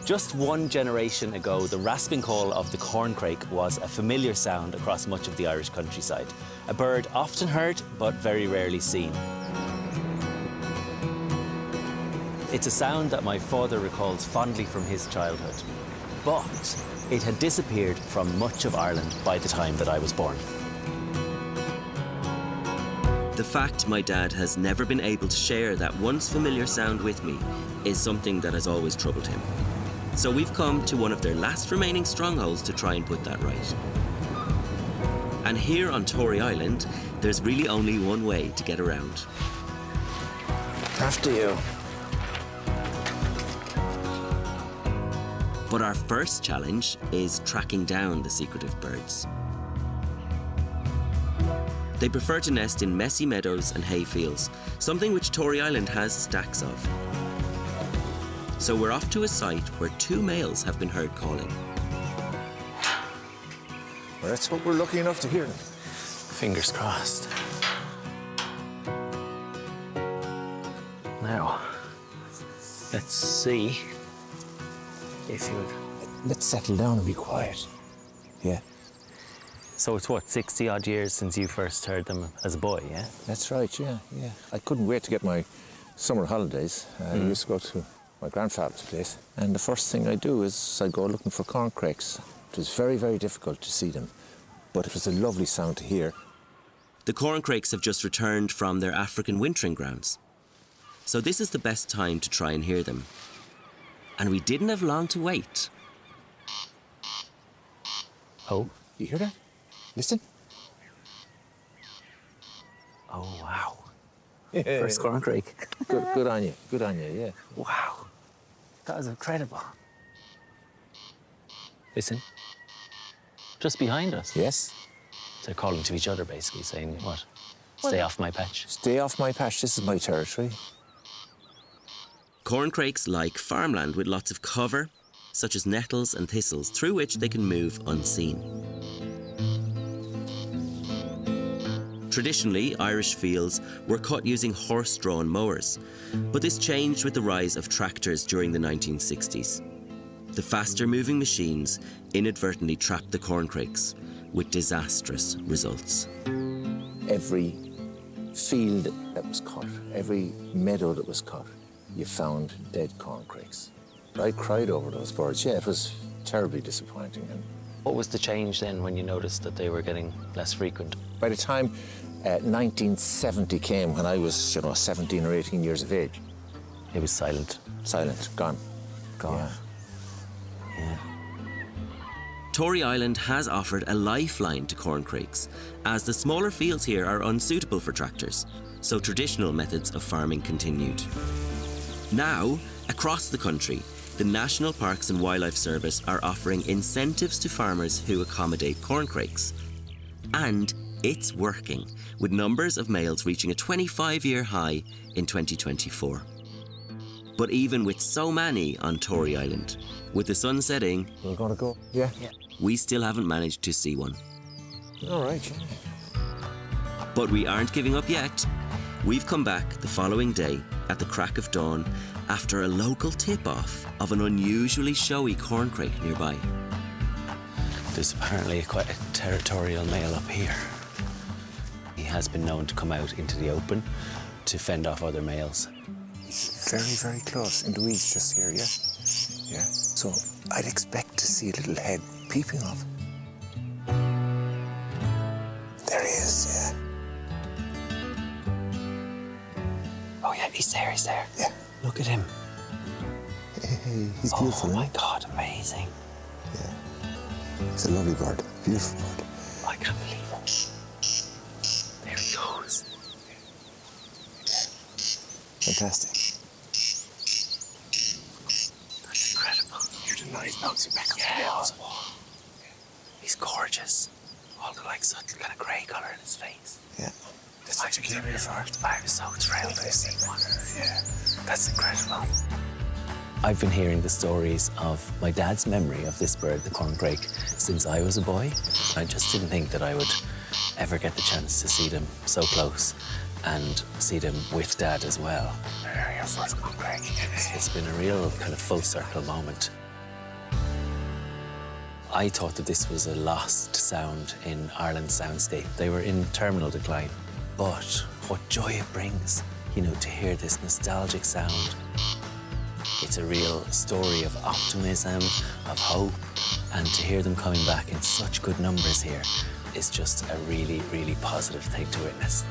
Just one generation ago, the rasping call of the corncrake was a familiar sound across much of the Irish countryside. A bird often heard, but very rarely seen. It's a sound that my father recalls fondly from his childhood. But it had disappeared from much of Ireland by the time that I was born. The fact my dad has never been able to share that once familiar sound with me is something that has always troubled him. So we've come to one of their last remaining strongholds to try and put that right. And here on Tory Island, there's really only one way to get around. After you. But our first challenge is tracking down the secretive birds. They prefer to nest in messy meadows and hay fields, something which Tory Island has stacks of. So we're off to a site where 2 males have been heard calling. Well, let's hope we're lucky enough to hear them. Fingers crossed. Now, let's see if you... Let's settle down and be quiet. Yeah. So it's what, 60-odd years since you first heard them as a boy, yeah? That's right, yeah. I couldn't wait to get my summer holidays. I used to go to my grandfather's place, and the first thing I do is I go looking for corncrakes. It was very, very difficult to see them, but it was a lovely sound to hear. The corncrakes have just returned from their African wintering grounds. So this is the best time to try and hear them. And we didn't have long to wait. Oh. You hear that? Listen. Oh, wow. Yeah. First corncrake. Good on you, yeah. Wow. That was incredible. Listen. Just behind us. Yes? They're calling to each other, basically, saying, what? Stay off my patch. Stay off my patch, this is my territory. Corncrakes like farmland with lots of cover, such as nettles and thistles, through which they can move unseen. Traditionally, Irish fields were cut using horse-drawn mowers, but this changed with the rise of tractors during the 1960s. The faster-moving machines inadvertently trapped the corncrakes, with disastrous results. Every field that was cut, every meadow that was cut, you found dead corncrakes. I cried over those birds. Yeah, it was terribly disappointing. And what was the change then when you noticed that they were getting less frequent? by the time 1970 came, when I was, 17 or 18 years of age, it was silent. Silent, gone. Gone. Yeah. Tory Island has offered a lifeline to corncrakes, as the smaller fields here are unsuitable for tractors, so traditional methods of farming continued. Now, across the country, the National Parks and Wildlife Service are offering incentives to farmers who accommodate corncrakes. And it's working, with numbers of males reaching a 25-year high in 2024. But even with so many on Tory Island, with the sun setting, We're gonna go? Yeah. we still haven't managed to see one. All right. But we aren't giving up yet. We've come back the following day at the crack of dawn after a local tip-off of an unusually showy corncrake nearby. There's apparently quite a territorial male up here. He has been known to come out into the open to fend off other males. He's very, very close, in the weeds just here, yeah? Yeah. So I'd expect to see a little head peeping off. There he is, yeah. Oh yeah, he's there, he's there. Yeah. Look at him. Hey, he's beautiful, Oh my eh? God, amazing. Yeah. He's a lovely bird, beautiful bird. I can't believe it. There he goes. Fantastic. That's incredible. Hear the noise bouncing back off Yeah. the walls. He's gorgeous. All the subtle kind of grey colour in his face. Yeah. That's what you came here for. I was so thrilled to see one. Yeah. That's incredible. I've been hearing the stories of my dad's memory of this bird, the corncrake, since I was a boy. I just didn't think that I would ever get the chance to see them so close and see them with Dad as well. Your first corncrake. It's been a real kind of full circle moment. I thought that this was a lost sound in Ireland's soundscape. They were in terminal decline. But what joy it brings, you know, to hear this nostalgic sound. It's a real story of optimism, of hope, and to hear them coming back in such good numbers here is just a really, really positive thing to witness.